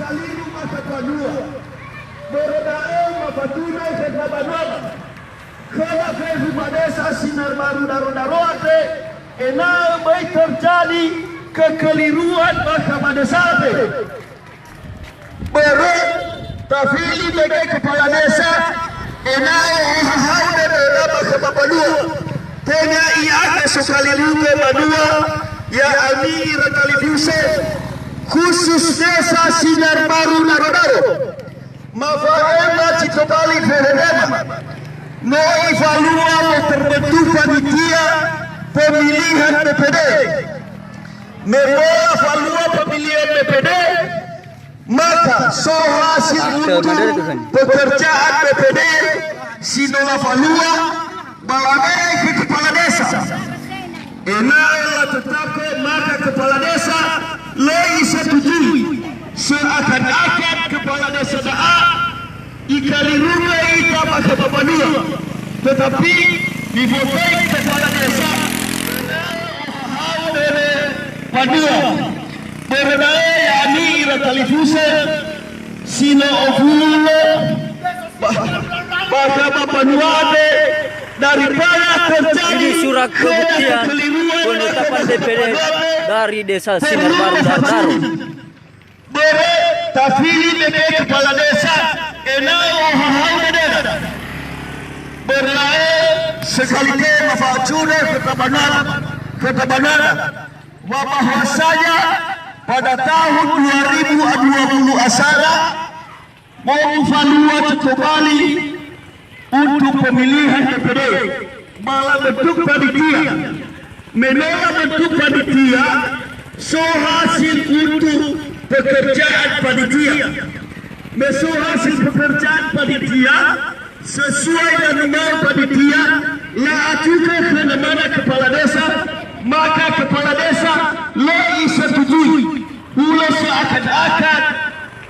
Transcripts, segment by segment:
Kaliru masa panua berdaeng mafatuna sekna banua kala kehidupan desa sinar baru darote enal baik terjadi kekeliruan maka desa beret tafili sebagai kepala desa enal hahau dalam maka panua tengah ia sekaliru banua ya amir televisi khusus desa sinar baru Narodaro Mafaema Citobali Ferema no evalua terbentuk panitia pemilihan DPD membawa valua pemilihan DPD maka so hasil untuk pekerjaan DPD sinola valua balai ke kepala desa enaklah tetapkan maka kepala desa lei setujui seakan-akan kepala desa daa ikaliruga ita maka babanua tetapi divotai kepala desa hau dere padua berdae yani ratalifuse sino ovulo maka babanuade daripada terjadi surat kebuktian penetapan DPD dari desa Sinar Baru Narodaro. Bere tafili bebe kepala desa enao hahau deda berlae sekalike mafacune ketabanan bahwasanya pada tahun 2020 asara mau valua kembali untuk pemilihan DPD malah bentuk panitia menolak bentuk panitia so hasil untuk pekerjaan panitia so hasil pekerjaan panitia sesuai dengan panitia la ajukan ke mana kepala desa maka kepala desa lei setujui pula seakan-akan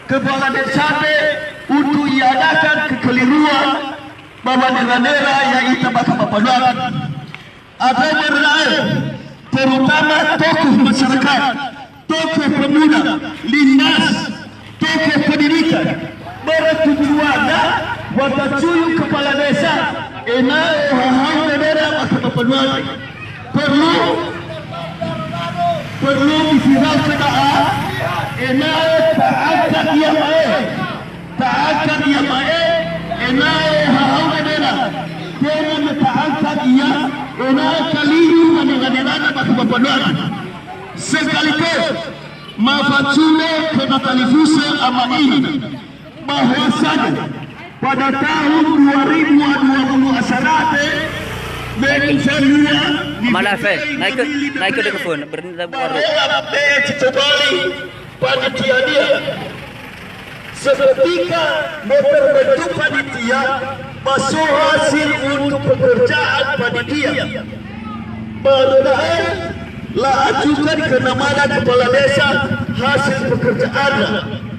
kepala desa untuk iadakan kekeliruan bahwa daerah yang kita bakal papanan atau berlain terutama tokoh masyarakat, tokoh pemuda, lintas, tokoh pendidikan bertujuan watacuyu kepala desa enao hahau daerah bakal papanan perlu diviral kedaa enao taangkat dia mae enao hahau daerah kena metaangkat ia enao kaliru manenganenana baka papanan sekaligus mafacune kena talifuse ama ini bahwasanya pada tahun 2020 asarate Mana Fe? Naik ke depan, berhenti baru. Panitia dia seketika membentuk panitia masuk hasil untuk pekerjaan panitia berdae lah ajukan ke nama kepala desa hasil pekerjaannya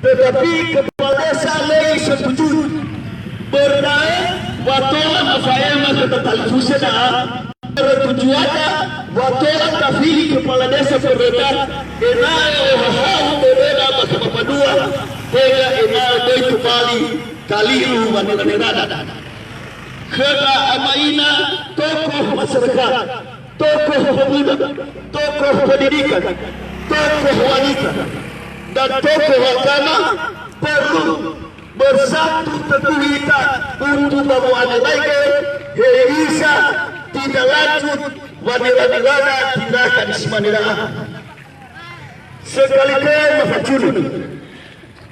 tetapi kepala desa lei setuju berdae watolan afaema kata talifusena tujuannya watolan kafili kepala desa berbeda enao hahau berbeda maka papadua tega enao doi kembali kaliru wanita kena amaina tokoh masyarakat, tokoh pemuda, tokoh pendidikan, tokoh wanita dan tokoh agama perlu bersatu teguh kita untuk bahwa lagi bisa tidak lanjut wanita-wanita tidak akan disemanirah sekaligus mafacun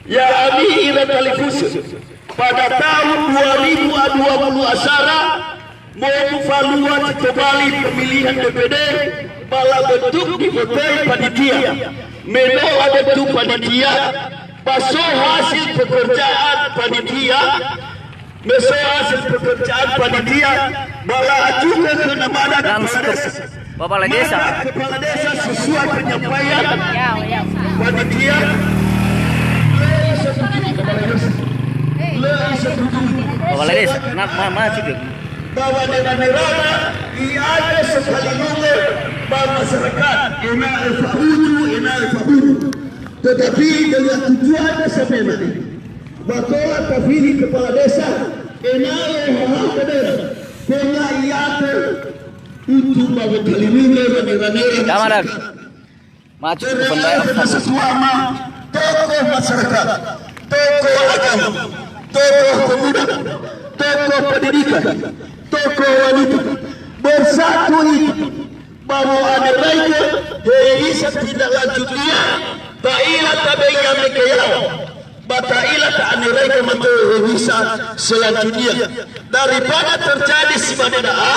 ya ami ila talifus pada tahun 2020 asara mau valua kembali pemilihan DPD malah bentuk divotai panitia menolak bentuk panitia pasal hasil pekerjaan panitia hasil pekerjaan panitia malah juga ke nama kepala desa kepala desa sesuai penyampaian panitia kepala desa nama juga bahwa dengan neraka ia ada sekali masyarakat enak fahudu. Tetapi dengan tujuan sampai nanti bahwa terpilih kepala desa enak hal kedera punya iata untuk bagi kalimunya dan Kamera maju ke benda selama tokoh masyarakat, tokoh agama, tokoh pemuda, tokoh pendidikan, tokoh wanita bersatu itu bahwa ada mereka bisa tidak lanjut dia ba'ilah tabinya mereka batailah tak mereka mata bisa selanjutnya daripada terjadi sebenarnya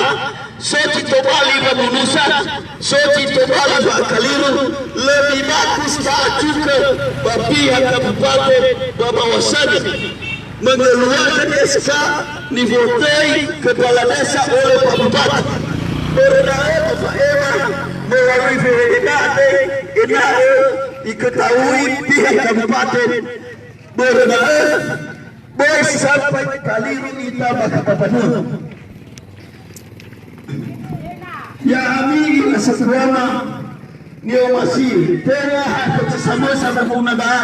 soci tobali babunusa soci tobali bakaliru lebih bagus tak juga pihak kabupaten Bawasanya mengeluarkan SK divotai kepala desa oleh Pak Bupati berdaya Pak Ewa melalui verifikasi diketahui pihak kabupaten berdaya baik sampai kaliru kita Bakapapanun ya amin sesuama nio masih tengah bersama-sama mengunaga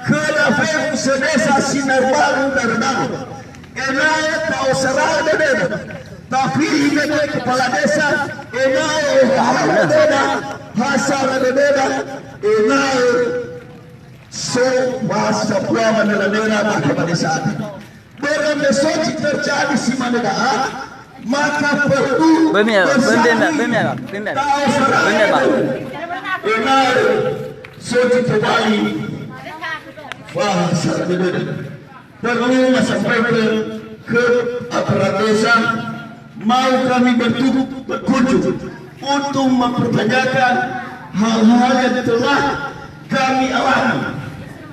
kedaftar sedesa sinar baru dan enaya kau serang dan tapi ini kepala desa enaya ada hasar ada enaya so bahasa puaman dalam kepala desa berapa soci terjadi si mana maka perlu benar benar soci kembali bahasa perlu sampaikan ke aparat desa mau kami berkunjung untuk mempertanyakan hal-hal yang telah kami alami,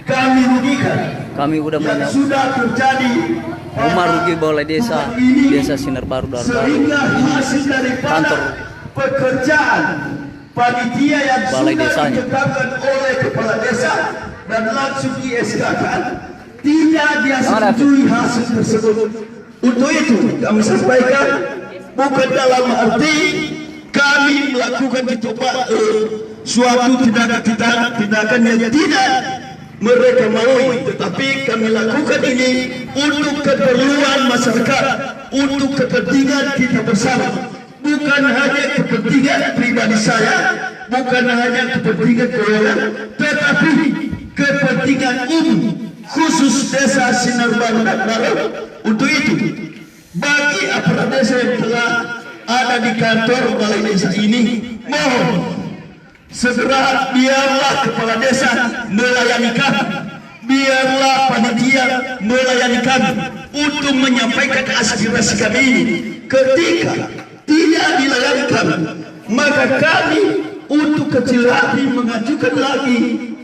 kami rugikan, kami udah yang sudah terjadi rumah rugi balai desa Sinar Baru Darbaru sehingga hasil daripada kantor pekerjaan panitia yang balai sudah desanya ditetapkan oleh kepala desa dan langsung di SK-kan tidak disetujui hasil tersebut. Untuk itu kami sampaikan bukan dalam arti kami melakukan suatu tindakan yang tidak mereka maui, tetapi kami lakukan ini untuk keperluan masyarakat, untuk kepentingan kita bersama, bukan hanya kepentingan pribadi saya, bukan hanya kepentingan golongan, tetapi kepentingan umum khusus desa Sinar Baru Darbaru. Untuk itu bagi aparat desa yang telah ada di kantor balai desa ini, mohon segera biarlah kepala desa melayani kami, biarlah panitia melayani kami untuk menyampaikan aspirasi kami ini. Ketika tidak dilayani kami, maka kami untuk kecil hati mengajukan lagi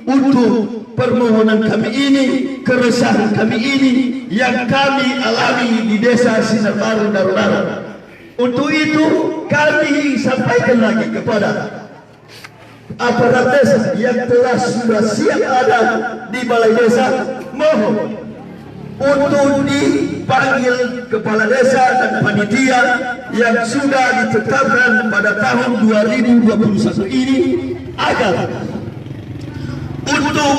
untuk permohonan kami ini, keresahan kami ini yang kami alami di desa Sinar Baru Darbaru. Untuk itu kami sampaikan lagi kepada aparat desa yang telah sudah siap ada di balai desa, mohon untuk dipanggil kepala desa dan panitia yang sudah ditetapkan pada tahun 2021 ini agar untuk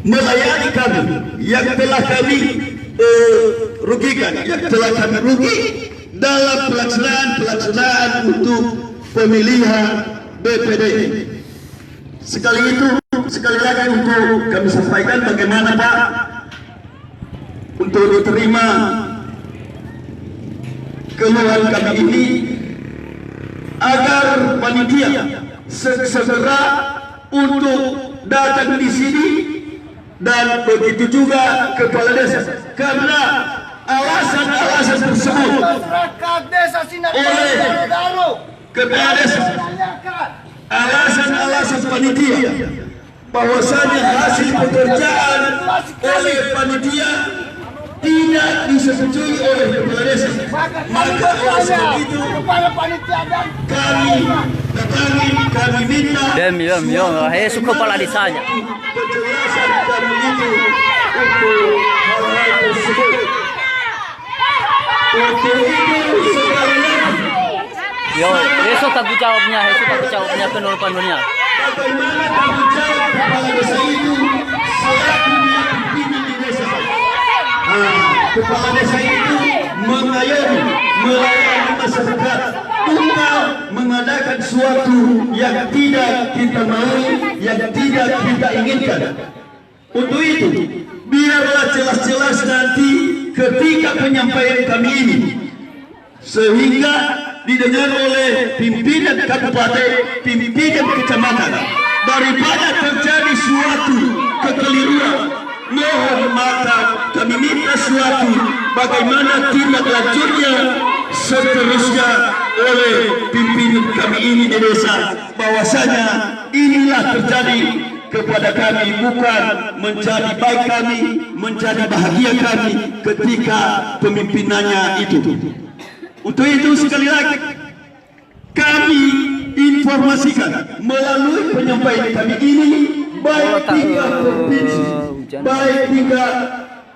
melayani kami yang telah kami rugikan, yang telah kami rugi dalam pelaksanaan untuk pemilihan BPD. Sekali lagi untuk kami sampaikan bagaimana Pak untuk diterima keluhan kami ini agar panitia segera untuk datang di sini dan begitu juga kepala desa, karena alasan-alasan tersebut oleh kepala desa, alasan-alasan panitia bahwasanya hasil pekerjaan oleh panitia tidak disetujui oleh kepala desa, maka oleh sebab itu kami minta suka kepala desanya penjelasan kami itu untuk hal-hal tersebut. Untuk itu sekali lagi Yo, esok tak jawabnya, penuh-penuhnya. Bagaimana tanggung jawab kepala desa itu selaku dia pimpinan di desa. Kepala desa itu mengayomi, melayani masyarakat, bukan mengadakan suatu yang tidak kita mau, yang tidak kita inginkan. Untuk itu, biarlah jelas-jelas nanti ketika penyampaian kami ini, sehingga didengar oleh pimpinan kabupaten, pimpinan kecamatan, daripada terjadi suatu kekeliruan, mohon maka kami minta suatu bagaimana tindak lanjutnya seterusnya oleh pimpinan kami ini di desa, bahwasanya inilah terjadi kepada kami, bukan menjadi baik kami, menjadi bahagia kami ketika pemimpinannya itu. Untuk itu sekali lagi kami informasikan melalui penyampaian kami ini, baik tingkat provinsi, baik tingkat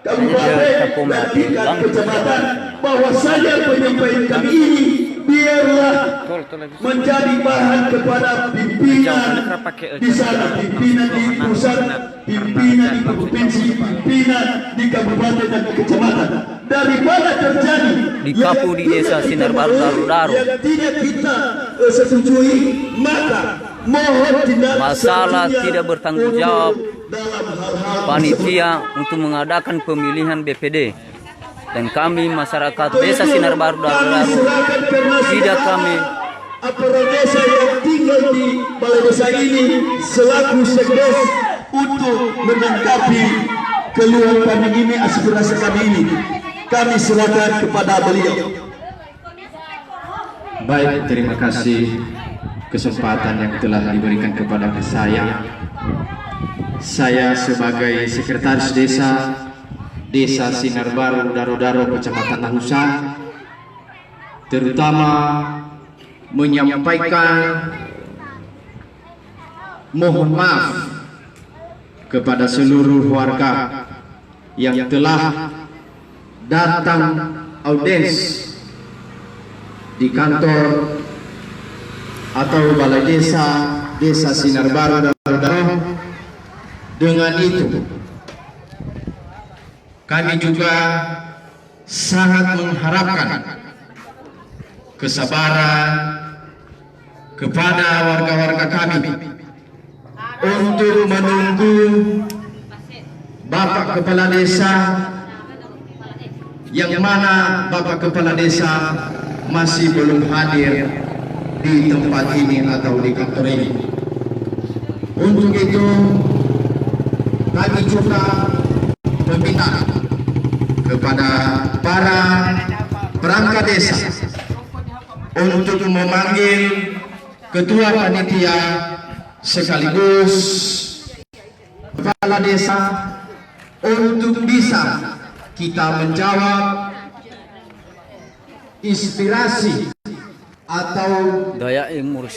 kabupaten dan tingkat kecamatan, bahwasanya penyampaian kami ini biarlah menjadi bahan kepada pimpinan di sana, pimpinan di pusat, pimpinan di provinsi, pimpinan di kabupaten dan kecamatan, daripada terjadi di kampung di desa Sinar Baru Daru yang tidak kita setujui, maka mohon tindak masalah tidak bertanggung jawab dalam hal-hal panitia untuk mengadakan pemilihan BPD, dan kami masyarakat desa Sinar Baru Daru tidak kami aparat desa yang tinggal di balai desa ini selaku sekdes untuk menanggapi keluhan kami ini, aspirasi kami ini. Kami silakan kepada beliau. Baik, terima kasih kesempatan yang telah diberikan kepada saya. Saya sebagai sekretaris Desa Sinar Baru Daro Kecamatan Nahusa, terutama menyampaikan mohon maaf kepada seluruh warga yang telah datang audiens di kantor atau balai desa Sinar Baru Daro. Dengan itu kami juga sangat mengharapkan kesabaran kepada warga-warga kami untuk menunggu Bapak Kepala Desa, yang mana Bapak Kepala Desa masih belum hadir di tempat ini atau di kantor ini. Untuk itu kami juga meminta kepada para perangkat desa untuk memanggil ketua panitia sekaligus kepala desa untuk bisa kita menjawab inspirasi atau daya umur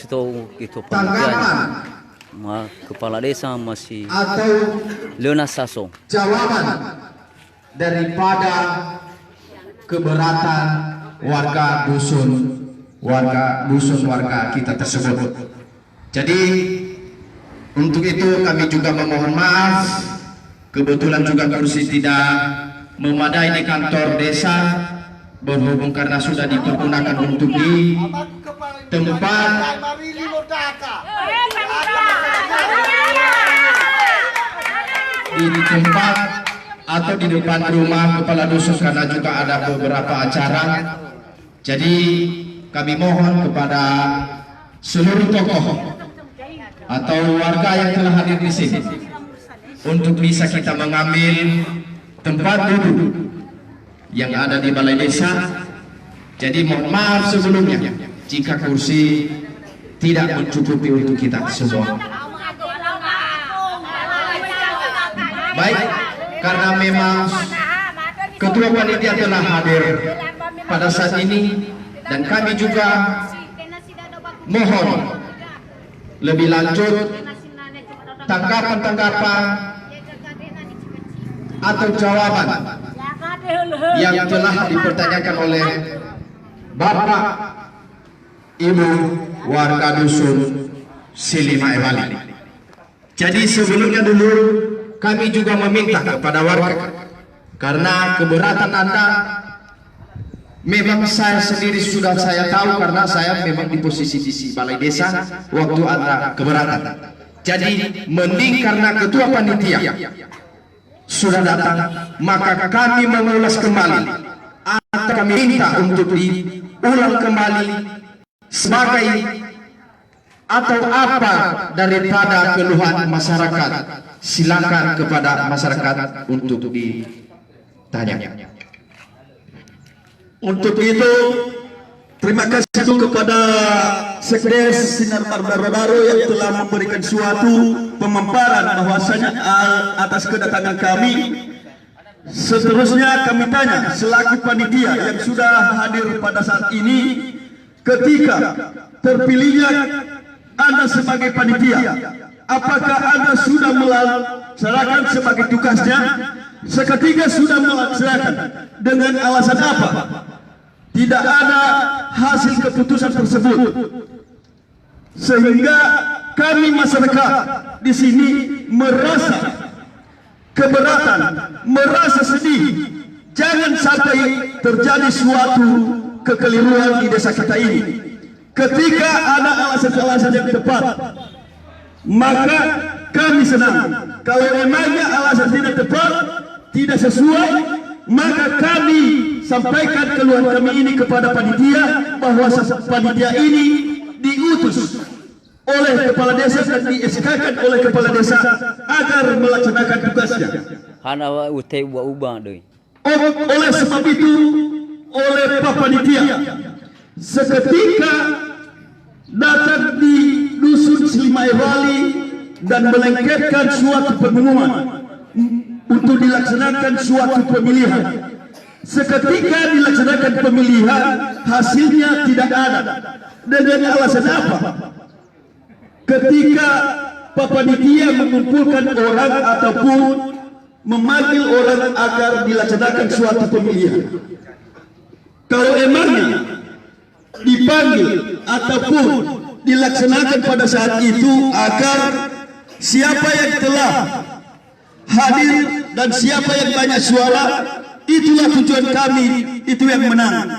itu tanggapan kepala desa masih atau Leonas Saso jawaban daripada keberatan warga dusun kita tersebut. Jadi untuk itu kami juga memohon maaf, kebetulan juga kursi tidak memadai di kantor desa, berhubung karena sudah dipergunakan untuk di tempat atau di depan rumah kepala dusun, karena juga ada beberapa acara. Jadi kami mohon kepada seluruh tokoh atau warga yang telah hadir di sini untuk bisa kita mengambil tempat duduk yang ada di balai desa. Jadi mohon maaf sebelumnya jika kursi tidak mencukupi untuk kita semua. Baik, karena memang ketua panitia telah hadir pada saat ini, dan kami juga mohon lebih lanjut tanggapan-tanggapan atau jawaban yang telah dipertanyakan oleh Bapak ibu warga dusun Silima Ebali. Jadi sebelumnya dulu kami juga meminta kepada warga, karena keberatan Anda memang saya sendiri sudah saya tahu, karena saya memang di posisi di balai desa waktu Anda keberatan. Jadi mending karena ketua panitia sudah datang, maka kami mengulas kembali atau kami minta untuk diulang kembali sebagai atau apa daripada keluhan masyarakat. Silakan kepada masyarakat untuk ditanya. Untuk itu, terima kasih kepada Sekdes Sinar Baru yang telah memberikan suatu pemaparan bahwasanya atas kedatangan kami. Seterusnya kami tanya selaku panitia yang sudah hadir pada saat ini, ketika terpilihnya Anda sebagai panitia, apakah Anda sudah melaksanakan sebagai tugasnya? Seketika sudah melaksanakan, dengan alasan apa? Tidak ada hasil keputusan tersebut, sehingga kami masyarakat di sini merasa keberatan, merasa sedih. Jangan sampai terjadi suatu kekeliruan di desa kita ini. Ketika ada alasan-alasan yang tepat, maka kami senang. Kalau emangnya alasan tidak tepat, tidak sesuai, maka kami sampaikan keluhan kami ini kepada panitia, bahwa panitia ini diutus oleh kepala desa dan di-SK-kan oleh kepala desa agar melaksanakan tugasnya. Hana utai wa ubah deh. Oleh sebab itu, oleh Pak Panitia, seketika datang di dusun Silima Ebali dan melengketkan suatu pengumuman untuk dilaksanakan suatu pemilihan. Seketika dilaksanakan pemilihan, hasilnya tidak ada. Dengan alasan apa? Ketika Pak Panitia mengumpulkan orang ataupun memanggil orang agar dilaksanakan suatu pemilihan, kalau emangnya dipanggil ataupun dilaksanakan pada saat itu agar siapa yang telah hadir dan siapa yang banyak suara, itulah tujuan kami, itu yang menang.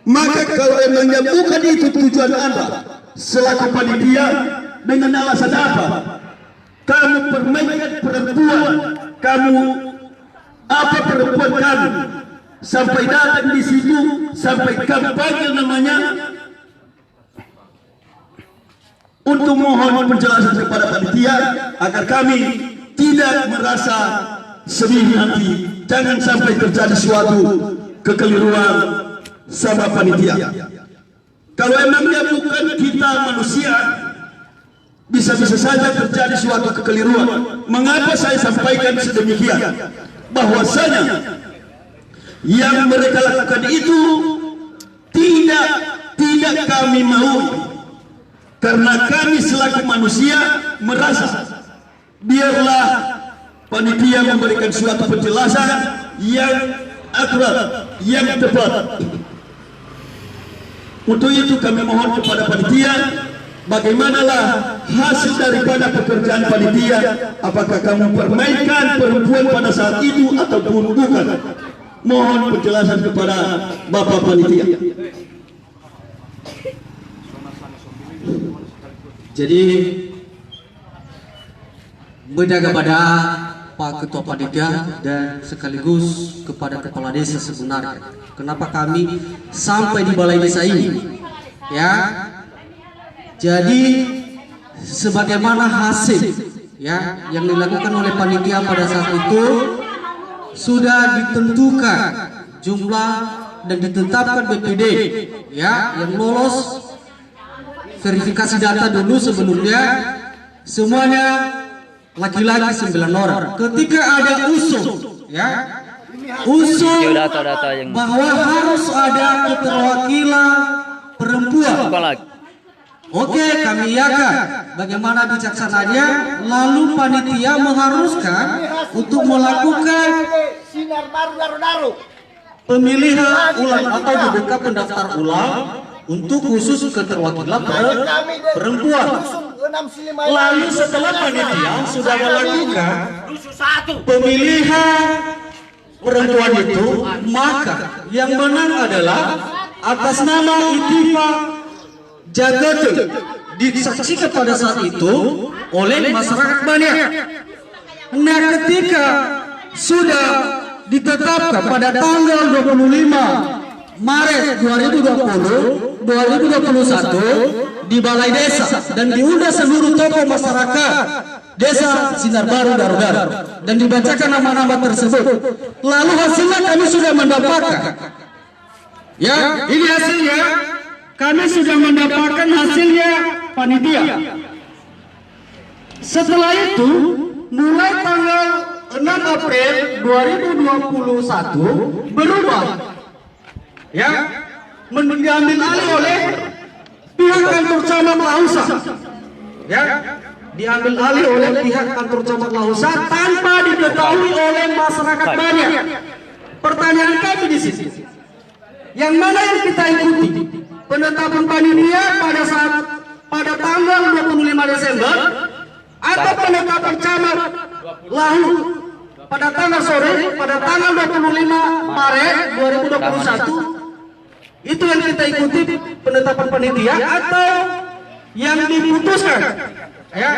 Maka kalau emangnya bukan itu tujuan Anda selaku panitia, dengan alasan apa kamu permainkan perempuan, kamu apa perempuan kamu sampai datang di situ, sampai kamu panggil namanya untuk mohon penjelasan kepada panitia agar kami tidak merasa sedih nanti. Jangan sampai terjadi suatu kekeliruan sama panitia. Kalau emangnya bukan kita manusia, bisa-bisa saja terjadi suatu kekeliruan. Mengapa saya sampaikan sedemikian? Bahwasanya yang mereka lakukan itu tidak kami mau, karena kami selaku manusia merasa biarlah panitia memberikan suatu penjelasan yang akurat, yang tepat. Untuk itu kami mohon kepada panitia, bagaimanalah hasil daripada pekerjaan panitia? Apakah kamu permainkan perempuan pada saat itu ataupun bukan? Mohon penjelasan kepada Bapak Panitia. Jadi beda kepada Pak Ketua Panitia dan sekaligus kepada Kepala Desa sebenarnya, kenapa kami sampai di balai desa ini, ya? Jadi sebagaimana hasil ya yang dilakukan oleh panitia pada saat itu sudah ditentukan jumlah dan ditetapkan BPD ya yang lolos verifikasi data dulu sebelumnya semuanya laki-laki 9 orang. Ketika ada usul ya usul bahwa harus ada keterwakilan perempuan. Oke, kami iakan bagaimana bijaksananya, lalu panitia mengharuskan untuk melakukan pemilihan ulang atau dibuka pendaftar ulang untuk khusus keterwakilan perempuan. Lalu setelah panitia sudah melakukan pemilihan perempuan itu, maka yang menang adalah atas nama Itifa Jagate, disaksikan pada saat itu oleh masyarakat banyak. Nah, ketika sudah ditetapkan pada tanggal 25 Maret 2021 di Balai Desa dan diundang seluruh tokoh masyarakat Desa Sinar Baru Daru-Daru dan dibacakan nama-nama tersebut. Lalu hasilnya kami sudah mendapatkan. Ya, ini hasilnya. Kami sudah mendapatkan hasilnya panitia. Setelah itu, mulai tanggal 6 April 2021 berubah. Ya, diambil alih oleh pihak kantor camat Lausa. Ya, diambil alih oleh pihak kantor camat Lausa tanpa diketahui oleh masyarakat banyak. Pertanyaan kami di sini, yang mana yang kita ikuti? Penetapan panitia pada tanggal 25 Desember atau penetapan camat Lahu pada tanggal sore pada tanggal 25 Maret 2021? Itu yang kita ikuti penetapan panitia atau yang diputuskan ya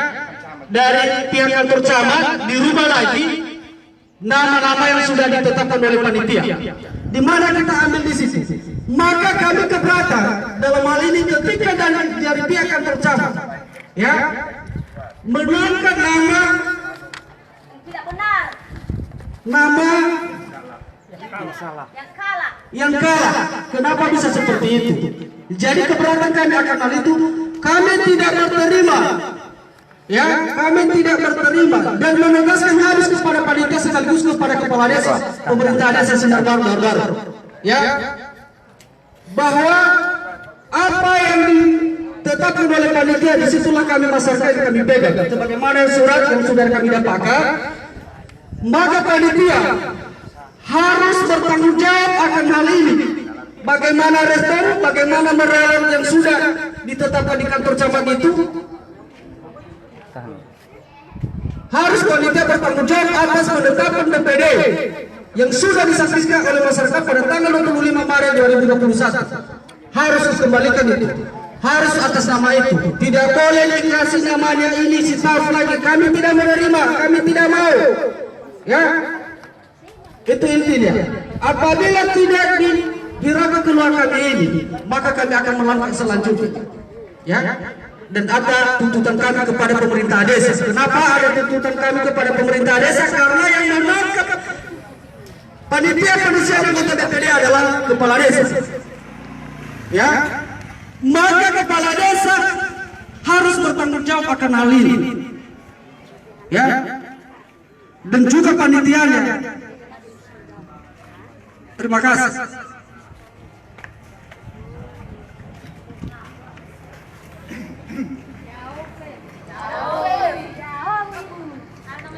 dari pihak kantor camat dirubah lagi nama-nama yang sudah ditetapkan oleh panitia. Di mana kita ambil di sini? Maka kami keberatan dalam hal ini ketika dari pihak kantor camat ya mengangkat nama tidak benar, nama yang kalah. Kenapa bisa seperti itu? Jadi keberatan kami akan hal itu. Kami tidak berterima. Ya, kami tidak berterima dan menegaskan harus kepada panitia sekaligus kepada kepala desa, pemerintah desa Sinar Baru Daru-Daru. Ya, bahwa apa yang ditetapkan oleh panitia disitulah kami masyarakat yang kami pegang. Sebagaimana surat yang sudah kami dapatkan, maka panitia harus bertanggung jawab akan hal ini. Bagaimana respon, bagaimana merelon yang sudah ditetapkan di kantor camat itu, harus panitia bertanggung jawab atas penetapan DPD yang sudah disaksikan oleh masyarakat pada tanggal 25 Maret 2021. Harus dikembalikan itu, harus atas nama itu. Tidak boleh dikasih namanya ini si Tauf lagi. Kami tidak menerima, kami tidak mau. Ya, itu intinya. Apabila tidak diraga keluar kami ini, maka kami akan melangkah selanjutnya. Ya, dan ada tuntutan kami kepada pemerintah desa. Kenapa ada tuntutan kami kepada pemerintah desa? Karena yang menangkap panitia pengisian anggota DPD adalah kepala desa. Ya, maka kepala desa harus bertanggung jawab akan hal ini. Ya, dan juga panitianya. Terima kasih.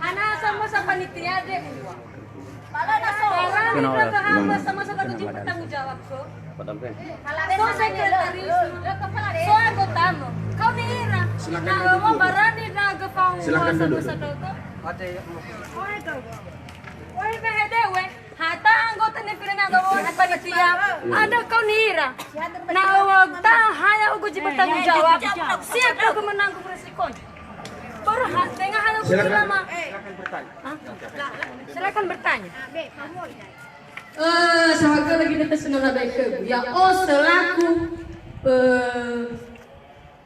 Ana sama sa panitia deh. Pala na so. Orang kahamba sama sa bertanggung jawab ko. So sekretaris, so anggota mo. Kau nira. Nah, mo barani na gapang sama sa doto. Oi daw. Oi behedewe. Hata anggota ni Fernando at panitia. Ada kau nira. Na wag ta haya ugo bertanggung jawab. Siap ko menanggung resiko. Baru tengah hal lama. Silakan bertanya. Seharga lagi di personal baik ya. Selaku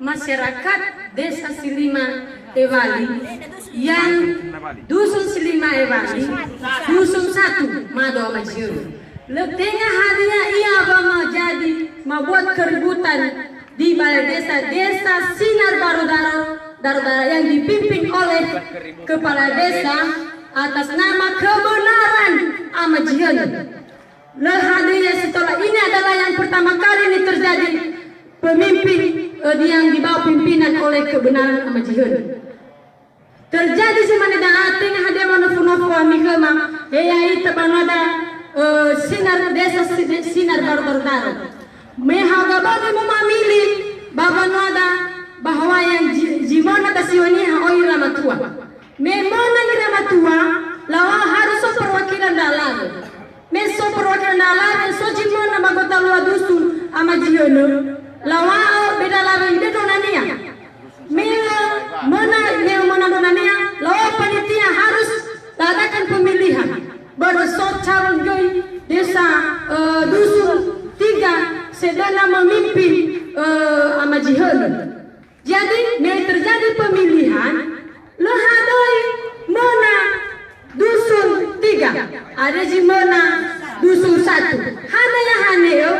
masyarakat Desa Silima Ewali yang dusun Silima Ewali, dusun 1 Mado Majur. Tengah harinya ia mau jadi membuat keributan di balai desa Sinar Baru Daru-Daru yang dipimpin oleh kepala desa atas nama kebenaran Amajian. Hadirnya setelah ini adalah yang pertama kali ini terjadi pemimpin yang dibawa pimpinan oleh kebenaran Amajian. Terjadi semana dah tengah ada manofu-nofu amikema yaitu panada Sinar Baru Daru. mehagabani memamili babanoda bahwa yang jimona tasioni haoi ramatua memona ni ramatua lawa harus so perwakilan dalam meso perwakilan dalam so jimona magota luar dusun ama jiono lawa beda lawa ide donania mena donania lawa panitia harus adakan pemilihan bersot calon joy desa dusun 3 sedang memimpin ama jihad. Jadi terjadi pemilihan lehadoi mona dusun 3 ada jimona dusun 1 hana ya haneo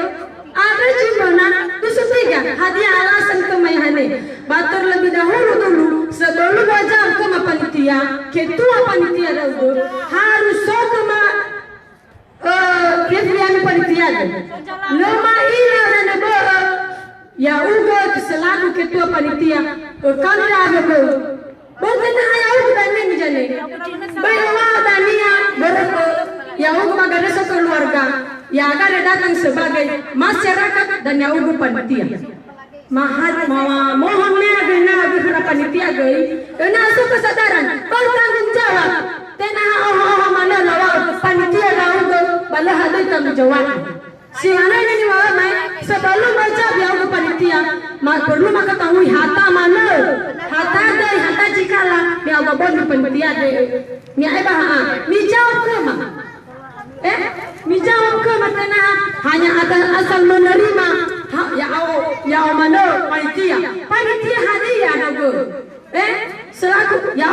ada jimona dusun 3 hadiah alasan kemai hane batur lebih dahulu dulu sebelum wajah ke panitia ketua panitia dahulu harus so kema kefian panitia lama ila dan ya uga selaku ketua panitia kami ada bukan hanya uga dan ini jane bayawa dania berapa ya uga magadesa keluarga ya akan datang sebagai masyarakat dan ya uga panitia mohon mea gena bihuna panitia gai ena so kesadaran bertanggung jawab tenah mana lawa panitia lau uga bala hadai tanggung jawab sehingga ini mai sebelum baca biar ke panitia perlu mengetahui hata mana hata deh hata jikala biar babon di panitia deh mi ai mi jawab ke mah mi jawab ke matena hanya ada asal menerima ya mana panitia hadiah nago selaku ya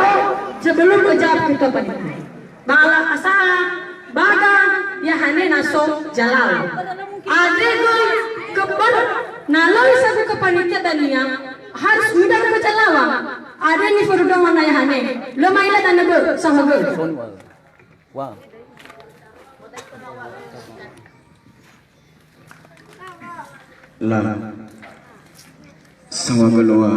sebelum menjawab kita panitia bala asal baga ya hane naso jalal ade go keber naloi sabu ke panitia dania harus mudah ke jalawa ade ni furdo mana ya hane lo maila dan nego sahaga wow la sama beloa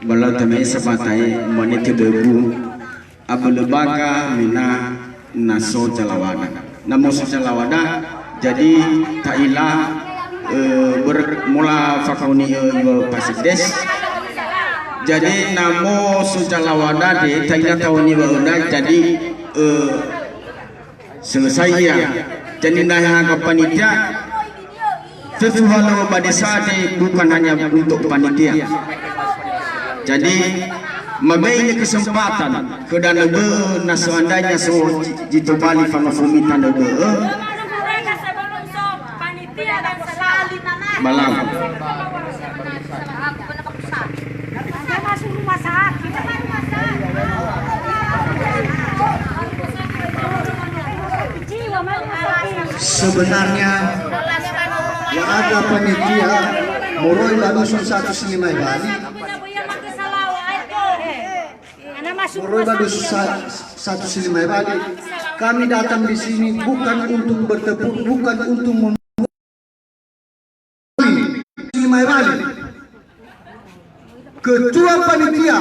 bala tame sapatai manite bebu abelebaga mina naso jalawada namo jalawada jadi taila bermula fakauni pasikdes jadi namo jalawada de taila tauni wanda jadi selesai ya jadi nah ke panitia sesuatu pada saat bukan hanya untuk panitia. Jadi mabainya kesempatan ke dan naso andanya so jitu bali fanafumi tanaga malam sebenarnya yang ada panitia Moroi Badusun 1 Silimai Bali Moroi Badusun 1 Silimai Bali kami datang di sini bukan untuk bertepuk bukan untuk Silimai Bali ketua panitia